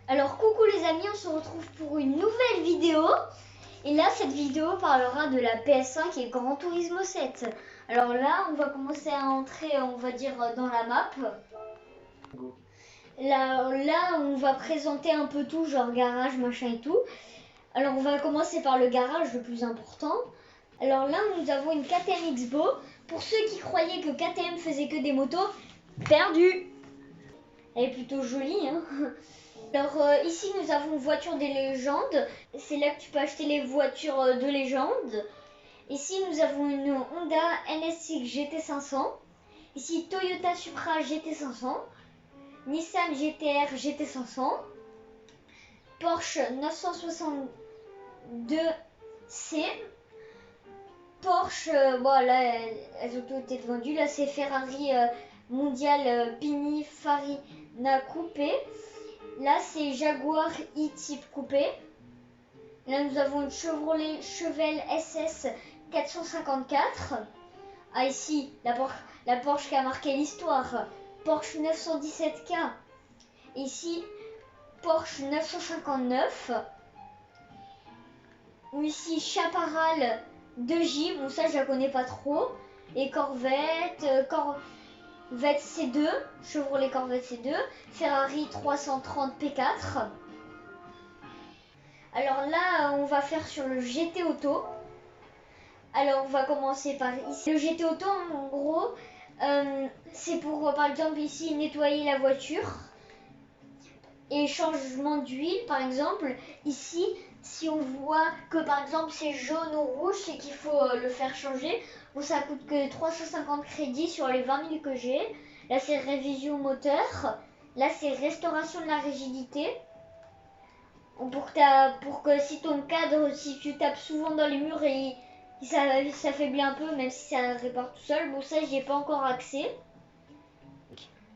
Alors coucou les amis, on se retrouve pour une nouvelle vidéo. Et là cette vidéo parlera de la PS5 et Gran Turismo 7. Alors là on va commencer à entrer, on va dire, dans la map. Là on va présenter un peu tout, genre garage, machin et tout. Alors on va commencer par le garage, le plus important. Alors là nous avons une KTM X-Bow. Pour ceux qui croyaient que KTM faisait que des motos, perdu. Elle est plutôt jolie, hein. Alors ici nous avons une voiture des légendes, c'est là que tu peux acheter les voitures de légende. Ici nous avons une Honda NSX GT500, ici Toyota Supra GT500, Nissan GTR GT500, Porsche 962C, Porsche, bon là elles ont toutes été vendues, là c'est Ferrari Mondial Pininfarina Coupé. Là, c'est Jaguar E-Type coupé. Là, nous avons une Chevrolet Chevelle SS 454. Ah, ici, la Porsche qui a marqué l'histoire. Porsche 917K. Ici, Porsche 959. Ou ici, Chaparral 2J. Bon, ça, je la connais pas trop. Et Corvette, Corvette C2, Chevrolet Corvette C2, Ferrari 330 P4. Alors là, on va faire sur le GT Auto. Alors on va commencer par ici. Le GT Auto, en gros, c'est pour, par exemple, ici, nettoyer la voiture. Et changement d'huile, par exemple. Ici, si on voit que, par exemple, c'est jaune ou rouge, c'est qu'il faut le faire changer. Bon, ça coûte que 350 crédits sur les 20 000 que j'ai. Là, c'est révision moteur. Là, c'est restauration de la rigidité. Pour que si ton cadre, si tu tapes souvent dans les murs et ça faiblit un peu, même si ça répare tout seul. Bon, ça, j'y ai pas encore accès.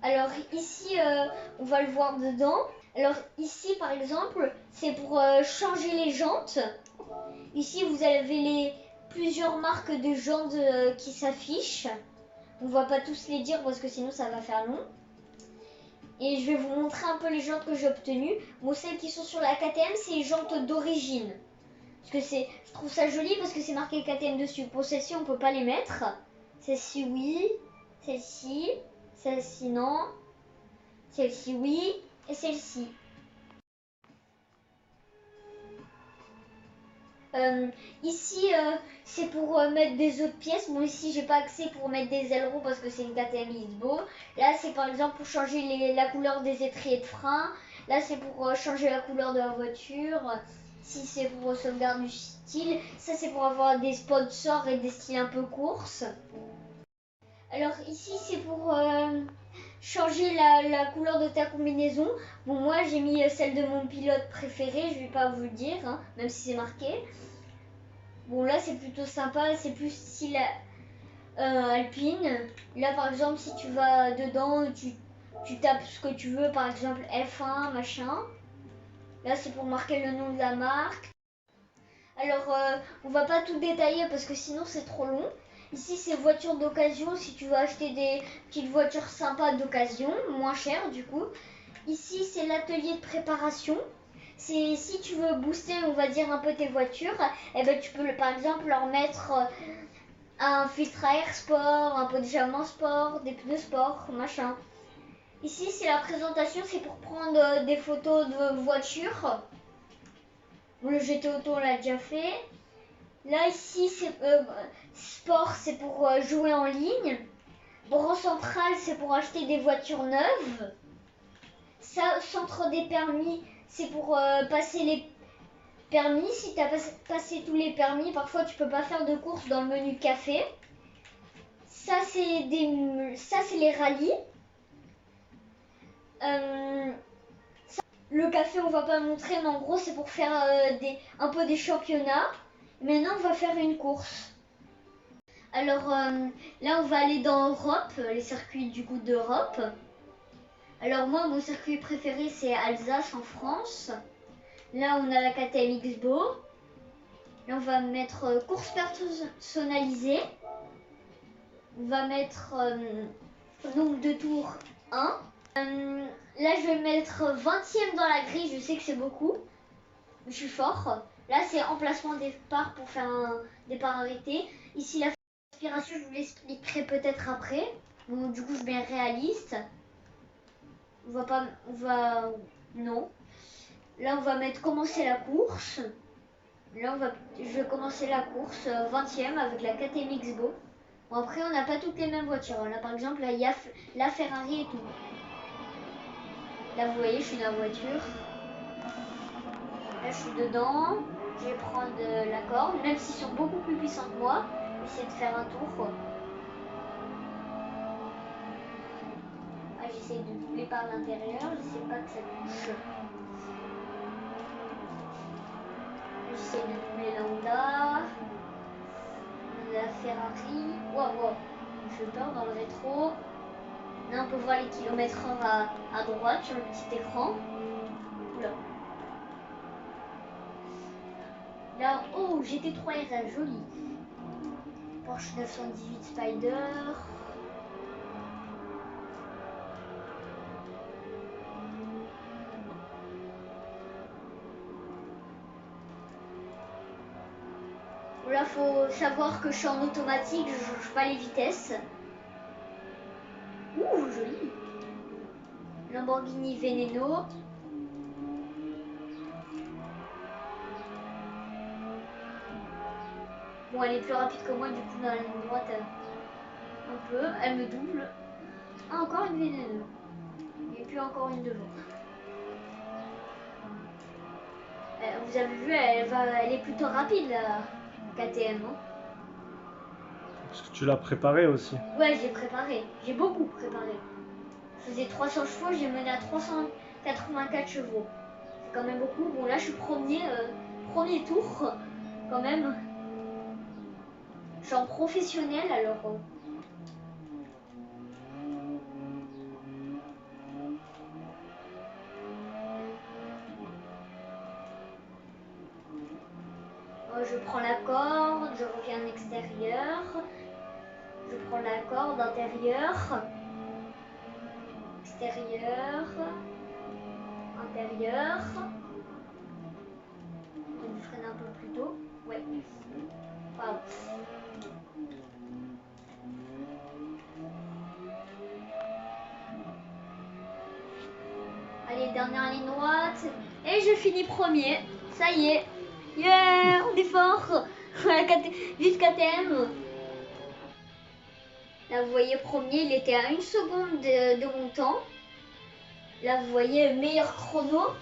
Alors ici, on va le voir dedans. Alors ici, par exemple, c'est pour changer les jantes. Ici, vous avez plusieurs marques de jantes qui s'affichent. On va pas tous les dire parce que sinon ça va faire long. Et je vais vous montrer un peu les jantes que j'ai obtenues. Bon, celles qui sont sur la KTM, c'est les jantes d'origine. Parce que je trouve ça joli parce que c'est marqué KTM dessus. Pour celles-ci, on peut pas les mettre. Celle-ci, oui. Celle-ci. Celle-ci, non. Celle-ci, oui. Et celle-ci. Ici, c'est pour mettre des autres pièces. Bon, ici, j'ai pas accès pour mettre des ailerons parce que c'est une KTM X-Bow. Là, c'est par exemple pour changer la couleur des étriers de frein. Là, c'est pour changer la couleur de la voiture. Si c'est pour sauvegarde du style. Ça, c'est pour avoir des sponsors et des styles un peu courses. Alors ici, c'est pour changer la couleur de ta combinaison. Bon, moi, j'ai mis celle de mon pilote préféré. Je vais pas vous le dire, hein, même si c'est marqué. Bon, là, c'est plutôt sympa. C'est plus style alpine. Là, par exemple, si tu vas dedans, tu tapes ce que tu veux. Par exemple, F1, machin. Là, c'est pour marquer le nom de la marque. Alors, on va pas tout détailler parce que sinon, c'est trop long. Ici, c'est voiture d'occasion. Si tu veux acheter des petites voitures sympas d'occasion, moins chères du coup. Ici, c'est l'atelier de préparation. C'est si tu veux booster, on va dire, un peu tes voitures, et ben tu peux par exemple leur mettre un filtre à air sport, un pot de diamant sport, des pneus sport, machin. Ici, c'est la présentation, c'est pour prendre des photos de voitures. Le GT Auto, on l'a déjà fait. Là, ici, c'est sport, c'est pour jouer en ligne. Bran central, c'est pour acheter des voitures neuves. Ça, centre des permis, c'est pour passer les permis. Si tu as passé tous les permis, parfois tu peux pas faire de courses dans le menu café. Ça, c'est les rallyes. Le café, on va pas montrer, mais en gros, c'est pour faire un peu des championnats. Maintenant, on va faire une course. Alors là, on va aller dans Europe, les circuits du coup d'Europe. Alors moi, mon circuit préféré, c'est Alsace en France. Là, on a la KTM X-Bow. Là, on va mettre course personnalisée. On va mettre nombre de tours 1. Là, je vais mettre 20e dans la grille. Je sais que c'est beaucoup. Je suis fort. Là, c'est emplacement départ pour faire un départ arrêté. Ici, l'aspiration, je vous l'expliquerai peut-être après. Bon, du coup, je mets réaliste. On va pas... Non. Là, on va mettre commencer la course. Là, je vais commencer la course 20e avec la KTM X-Go. Bon, après, on n'a pas toutes les mêmes voitures. Là, par exemple, là, il y a la Ferrari et tout. Là, vous voyez, je suis dans la voiture. Là, je suis dedans. Je vais prendre la corde, même s'ils sont beaucoup plus puissants que moi. J'essaie de faire un tour. Ah, j'essaie de doubler par l'intérieur. Je sais pas que ça touche. J'essaie de doubler la Honda. La Ferrari. Wow. Je peur dans le rétro. Là, on peut voir les km/h à droite sur le petit écran. Oula. Là, oh, GT3 RS, joli. Porsche 918 Spider. Là, faut savoir que je suis en automatique, je change pas les vitesses. Ouh, joli. Lamborghini Veneno. Bon, elle est plus rapide que moi, du coup, dans la ligne droite, un peu. Elle me double. Ah, encore une Veneno. Et puis encore une devant. Vous avez vu, elle est plutôt rapide, la KTM. Hein. Parce que tu l'as préparé aussi. Ouais, j'ai préparé. J'ai beaucoup préparé. Je faisais 300 chevaux, j'ai mené à 384 chevaux. C'est quand même beaucoup. Bon, là, je suis premier tour, quand même. Je suis en professionnel, alors... je prends la corde, je reviens en extérieur. Je prends la corde intérieure. Extérieur. Intérieur. On freine un peu plus tôt. Ouais. Pardon. Allez, dernière ligne droite. Et je finis premier. Ça y est. Yeah, on est fort. Vive KTM. Là, vous voyez, premier, il était à 1 seconde de mon temps. Là, vous voyez, meilleur chrono.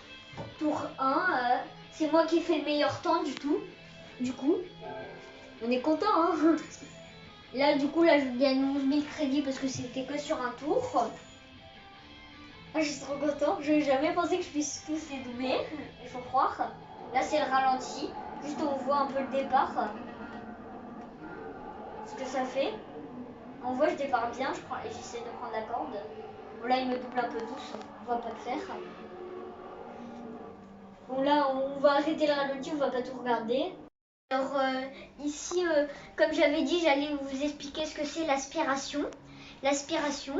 Tour 1. C'est moi qui fais le meilleur temps du coup. On est content, hein. Là, du coup, là, je gagne 11 000 crédits parce que c'était que sur un tour. Ah, je suis trop content. Je n'ai jamais pensé que je puisse tous les doubler. Il faut croire. Là, c'est le ralenti. Juste, on voit un peu le départ. Ce que ça fait. On voit, je dépare bien. J'essaie de prendre la corde. Bon, là, il me double un peu tous. On va pas le faire. Bon, là, on va arrêter le ralenti. On va pas tout regarder. Alors, ici, comme j'avais dit, j'allais vous expliquer ce que c'est l'aspiration. L'aspiration,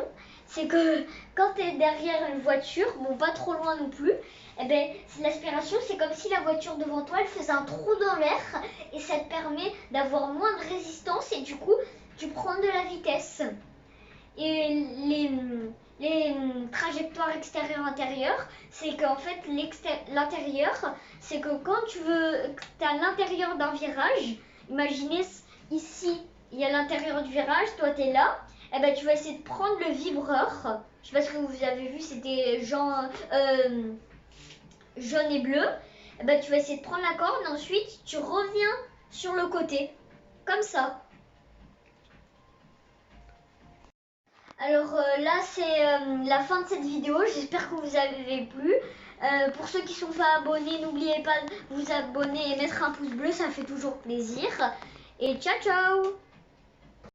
c'est que quand tu es derrière une voiture, bon, pas trop loin non plus, eh ben, l'aspiration, c'est comme si la voiture devant toi, elle faisait un trou dans l'air et ça te permet d'avoir moins de résistance et du coup, tu prends de la vitesse. Et les trajectoires extérieures-intérieures, c'est qu'en fait, l'intérieur, c'est que quand tu es à l'intérieur d'un virage, imaginez ici, il y a l'intérieur du virage, toi tu es là, eh ben, tu vas essayer de prendre le vibreur. Je sais pas ce que vous avez vu, c'était jaune et bleu. Eh ben, tu vas essayer de prendre la corde et ensuite tu reviens sur le côté, comme ça. Alors là, c'est la fin de cette vidéo. J'espère que vous avez plu. Pour ceux qui ne sont pas abonnés, n'oubliez pas de vous abonner et mettre un pouce bleu, ça fait toujours plaisir. Et ciao ciao!